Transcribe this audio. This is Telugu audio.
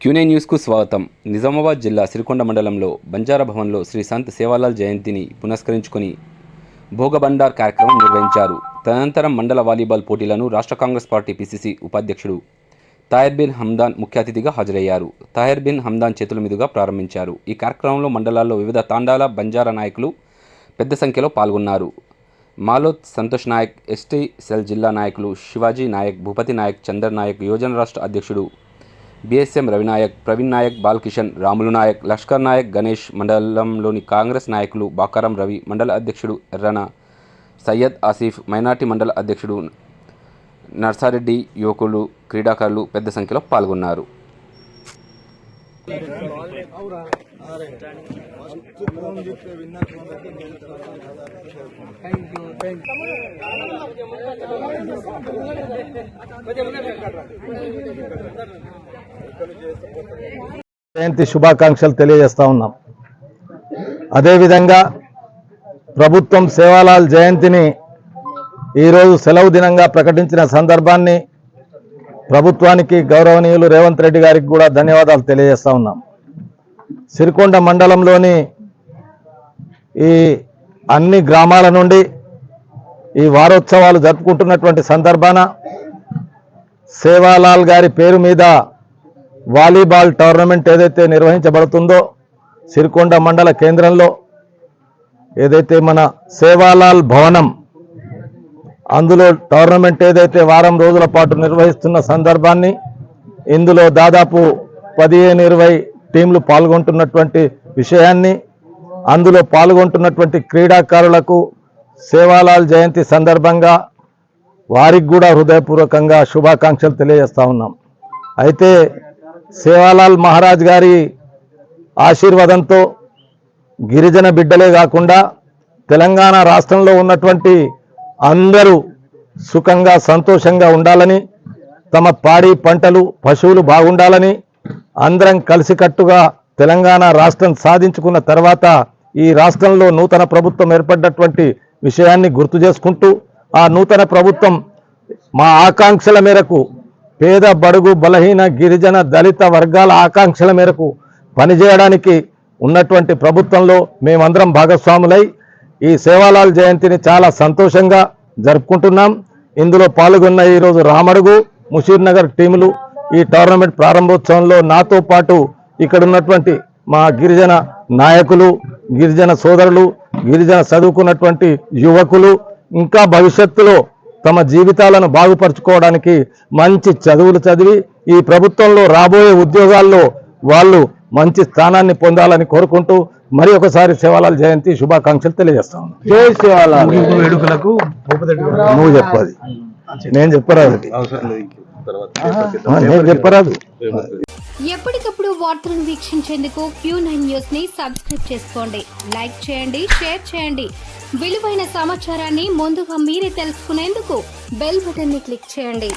క్యూనే న్యూస్కు స్వాగతం. నిజామాబాద్ జిల్లా సిరికొండ మండలంలో బంజారా భవన్లో శ్రీ సంత్ సేవాలాల్ జయంతిని పురస్కరించుకొని భోగబండార్ కార్యక్రమం నిర్వహించారు. తదనంతరం మండల వాలీబాల్ పోటీలను రాష్ట్ర కాంగ్రెస్ పార్టీ పిసిసి ఉపాధ్యక్షుడు తాహిర్ బిన్ హమ్దాన్ ముఖ్య అతిథిగా హాజరయ్యారు. తాహిర్ బిన్ హమ్దాన్ చేతుల మీదుగా ప్రారంభించారు. ఈ కార్యక్రమంలో మండలాల్లో వివిధ తాండాల బంజారా నాయకులు పెద్ద సంఖ్యలో పాల్గొన్నారు. మాలోత్ సంతోష్ నాయక్, ఎస్టీ సెల్ జిల్లా నాయకులు శివాజీ నాయక్, భూపతి నాయక్, చందర్ నాయక్, యువజన రాష్ట్ర అధ్యక్షుడు బిఎస్ఎం రవినాయక్, ప్రవీణ్ నాయక్, బాలకిషన్, రాములు నాయక్, లష్కర్ నాయక్, గణేష్, మండలంలోని కాంగ్రెస్ నాయకులు బాకారం రవి, మండల అధ్యక్షుడు ఎర్రన సయ్యద్ ఆసిఫ్, మైనార్టీ మండల అధ్యక్షుడు నర్సారెడ్డి, యువకులు, క్రీడాకారులు పెద్ద సంఖ్యలో పాల్గొన్నారు. జయంతి శుభాకాంక్షలు తెలియజేస్తా ఉన్నాం. అదేవిధంగా ప్రభుత్వం సేవాలాల్ జయంతిని ఈరోజు సెలవు దినంగా ప్రకటించిన సందర్భాన్ని ప్రభుత్వానికి గౌరవనీయులు రేవంత్ రెడ్డి గారికి కూడా ధన్యవాదాలు తెలియజేస్తా ఉన్నాం. సిరికొండ మండలంలోని ఈ అన్ని గ్రామాల నుండి ఈ వారోత్సవాలు జరుపుకుంటున్నటువంటి సందర్భాన సేవాలాల్ గారి పేరు మీద వాలీబాల్ టోర్నమెంట్ ఏదైతే నిర్వహించబడుతుందో సిరికొండ మండల కేంద్రంలో ఏదైతే మన సేవాలాల్ భవనం అందులో టోర్నమెంట్ ఏదైతే వారం రోజుల పాటు నిర్వహిస్తున్న సందర్భాన్ని ఇందులో దాదాపు 15-20 టీంలు పాల్గొంటున్నటువంటి విషయాన్ని, అందులో పాల్గొంటున్నటువంటి క్రీడాకారులకు సేవాలాల్ జయంతి సందర్భంగా వారికి కూడా హృదయపూర్వకంగా శుభాకాంక్షలు తెలియజేస్తా ఉన్నాం. అయితే సేవాలాల్ మహారాజ్ గారి ఆశీర్వాదంతో గిరిజన బిడ్డలే కాకుండా తెలంగాణ రాష్ట్రంలో ఉన్నటువంటి అందరూ సుఖంగా సంతోషంగా ఉండాలని, తమ పాడి పంటలు పశువులు బాగుండాలని, అందరం కలిసికట్టుగా తెలంగాణ రాష్ట్రం సాధించుకున్న తర్వాత ఈ రాష్ట్రంలో నూతన ప్రభుత్వం ఏర్పడినటువంటి విషయాన్ని గుర్తు చేసుకుంటూ ఆ నూతన ప్రభుత్వం మా ఆకాంక్షల మేరకు, పేద బడుగు బలహీన గిరిజన దళిత వర్గాల ఆకాంక్షల మేరకు పనిచేయడానికి ఉన్నటువంటి ప్రభుత్వంలో మేమందరం భాగస్వాములై ఈ సేవాలాల్ జయంతిని చాలా సంతోషంగా జరుపుకుంటున్నాం. ఇందులో పాల్గొన్న ఈరోజు రామడుగు, ముషీర్ నగర్ టీములు ఈ టోర్నమెంట్ ప్రారంభోత్సవంలో నాతో పాటు ఇక్కడ ఉన్నటువంటి మా గిరిజన నాయకులు, గిరిజన సోదరులు, గిరిజన చదువుకున్నటువంటి యువకులు ఇంకా భవిష్యత్తులో తమ జీవితాలను బాగుపరుచుకోవడానికి మంచి చదువులు చదివి ఈ ప్రభుత్వంలో రాబోయే ఉద్యోగాల్లో వాళ్ళు మంచి స్థానాన్ని పొందాలని కోరుకుంటూ మరి ఒకసారి సేవాలాల్ జయంతి శుభాకాంక్షలు తెలియజేస్తాను. జై సేవాలాల్. వేడుకలకు నువ్వు చెప్పాలి, నేను చెప్పరాదు, నేను చెప్పరాదు. ఎప్పటికప్పుడు వార్తలను వీక్షించేందుకు Q9 న్యూస్ ని సబ్స్క్రైబ్ చేసుకోండి, లైక్ చేయండి, షేర్ చేయండి. విలువైన సమాచారాన్ని ముందుగా మీరే తెలుసుకునేందుకు బెల్ బటన్ ని క్లిక్ చేయండి.